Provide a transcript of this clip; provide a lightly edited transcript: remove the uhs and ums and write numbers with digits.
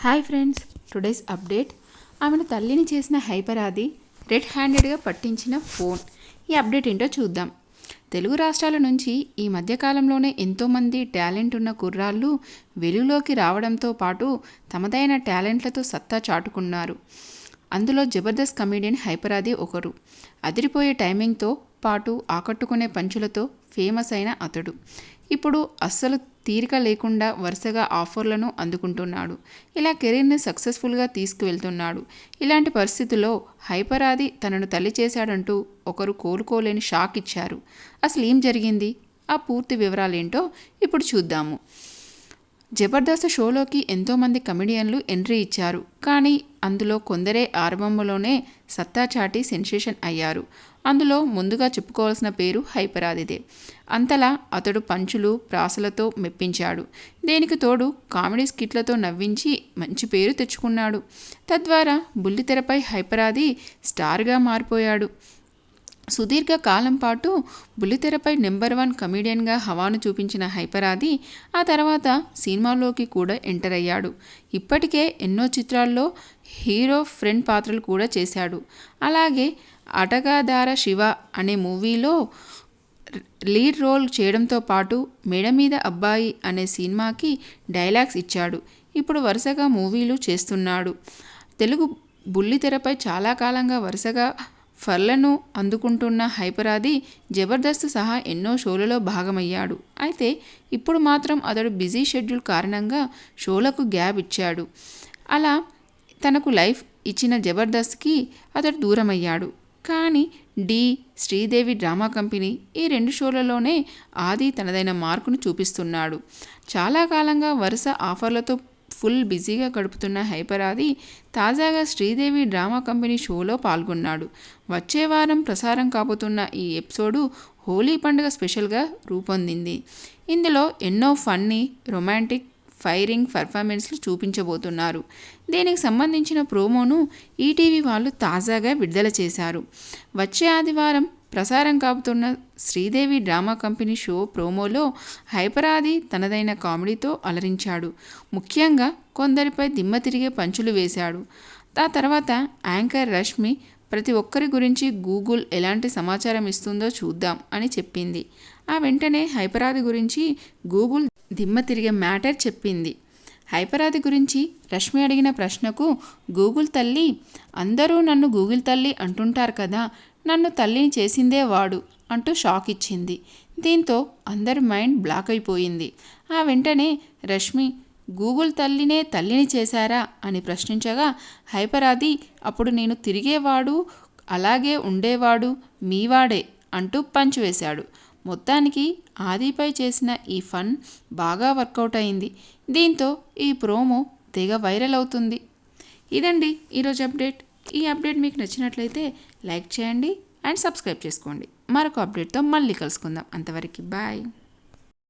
Hi friends, today's update. ఆమెను తల్లిని చేసిన హైపరాది రెడ్ హ్యాండెడ్గా పట్టించిన ఫోన్. ఈ అప్డేట్ ఏంటో చూద్దాం. తెలుగు రాష్ట్రాల నుంచి ఈ మధ్యకాలంలోనే ఎంతోమంది టాలెంట్ ఉన్న కుర్రాళ్ళు వెలుగులోకి రావడంతో పాటు తమదైన టాలెంట్లతో సత్తా చాటుకున్నారు. అందులో జబర్దస్త్ కమెడియన్ హైపరాది ఒకరు. అదిరిపోయే టైమింగ్తో పాటు ఆకట్టుకునే పంచులతో ఫేమస్ అయిన అతడు ఇప్పుడు అస్సలు తీరిక లేకుండా వరుసగా ఆఫర్లను అందుకుంటున్నాడు. ఇలా కెరీర్ని సక్సెస్ఫుల్గా తీసుకువెళ్తున్నాడు. ఇలాంటి పరిస్థితుల్లో హైపరాది తనను తల్లి చేశాడంటూ ఒకరు కోలుకోలేని షాక్ ఇచ్చారు. అసలు ఏం జరిగింది, ఆ పూర్తి వివరాలేంటో ఇప్పుడు చూద్దాము. జబర్దస్త్ షోలోకి ఎంతోమంది కమెడియన్లు ఎంట్రీ ఇచ్చారు. కానీ అందులో కొందరే ఆరంభంలోనే సత్తా చాటి సెన్సేషన్ అయ్యారు. అందులో ముందుగా చెప్పుకోవాల్సిన పేరు హైపరాదిదే. అంతలా అతడు పంచులు ప్రాసలతో మెప్పించాడు. దీనికి తోడు కామెడీ స్కిట్లతో నవ్వించి మంచి పేరు తెచ్చుకున్నాడు. తద్వారా బుల్లితెరపై హైపరాది స్టార్గా మారిపోయాడు. సుదీర్ఘ కాలం పాటు బుల్లితెరపై నెంబర్ 1 కమెడియన్గా హవాను చూపించిన హైపరాది ఆ తర్వాత సినిమాలోకి కూడా ఎంటర్ అయ్యాడు. ఇప్పటికే ఎన్నో చిత్రాల్లో హీరో ఫ్రెండ్ పాత్రలు కూడా చేశాడు. అలాగే అటగాదార శివ అనే మూవీలో లీడ్ రోల్ చేయడంతో పాటు మేడ మీద అబ్బాయి అనే సినిమాకి డైలాగ్స్ ఇచ్చాడు. ఇప్పుడు వరుసగా మూవీలు చేస్తున్నాడు. తెలుగు బుల్లితెరపై చాలా కాలంగా వరుసగా ఫర్లను అందుకుంటున్న హైపరాది జబర్దస్త్ సహా ఎన్నో షోలలో భాగమయ్యాడు. అయితే ఇప్పుడు మాత్రం అతడు బిజీ షెడ్యూల్ కారణంగా షోలకు గ్యాప్ ఇచ్చాడు. అలా తనకు లైఫ్ ఇచ్చిన జబర్దస్త్కి అతడు దూరమయ్యాడు. కానీ శ్రీదేవి డ్రామా కంపెనీ ఈ 2 షోలలోనే ఆది తనదైన మార్కును చూపిస్తున్నాడు. చాలా కాలంగా వరుస ఆఫర్లతో ఫుల్ బిజీగా గడుపుతున్న హైపరాది తాజాగా శ్రీదేవి డ్రామా కంపెనీ షోలో పాల్గొన్నాడు. వచ్చే వారం ప్రసారం కాబోతున్న ఈ ఎపిసోడు హోలీ పండుగ స్పెషల్గా రూపొందింది. ఇందులో ఎన్నో ఫన్నీ, రొమాంటిక్, ఫైరింగ్ పర్ఫార్మెన్స్లు చూపించబోతున్నారు. దీనికి సంబంధించిన ప్రోమోను ఈటీవీ వాళ్ళు తాజాగా విడుదల చేశారు. వచ్చే ఆదివారం ప్రసారం కాబోతున్న శ్రీదేవి డ్రామా కంపెనీ షో ప్రోమోలో హైపరాది తనదైన కామెడీతో అలరించాడు. ముఖ్యంగా కొందరిపై దిమ్మ తిరిగే పంచులు వేశాడు. ఆ తర్వాత యాంకర్ రష్మి ప్రతి ఒక్కరి గురించి గూగుల్ ఎలాంటి సమాచారం ఇస్తుందో చూద్దాం అని చెప్పింది. ఆ వెంటనే హైపరాది గురించి గూగుల్ దిమ్మ తిరిగే మ్యాటర్ చెప్పింది. హైపరాది గురించి రష్మి అడిగిన ప్రశ్నకు గూగుల్ తల్లి, అందరూ నన్ను గూగుల్ తల్లి అంటుంటారు కదా, నన్ను తల్లిని చేసిందే వాడు అంటూ షాక్ ఇచ్చింది. దీంతో అందరి మైండ్ బ్లాక్ అయిపోయింది. ఆ వెంటనే రష్మి, గూగుల్ తల్లినే తల్లిని చేశారా అని ప్రశ్నించగా హైపరాది, అప్పుడు నేను తిరిగేవాడు, అలాగే ఉండేవాడు మీవాడే అంటూ పంచ్ వేశాడు. మొత్తానికి ఆదిపై చేసిన ఈ ఫన్ బాగా వర్కౌట్ అయింది. దీంతో ఈ ప్రోమో తెగ వైరల్ అవుతుంది. ఇదండి ఈరోజు అప్డేట్. ఈ అప్డేట్ మీకు నచ్చినట్లయితే లైక్ చేయండి అండ్ సబ్స్క్రైబ్ చేసుకోండి. మరొక అప్డేట్తో మళ్ళీ కలుసుకుందాం. అంతవరకు బాయ్.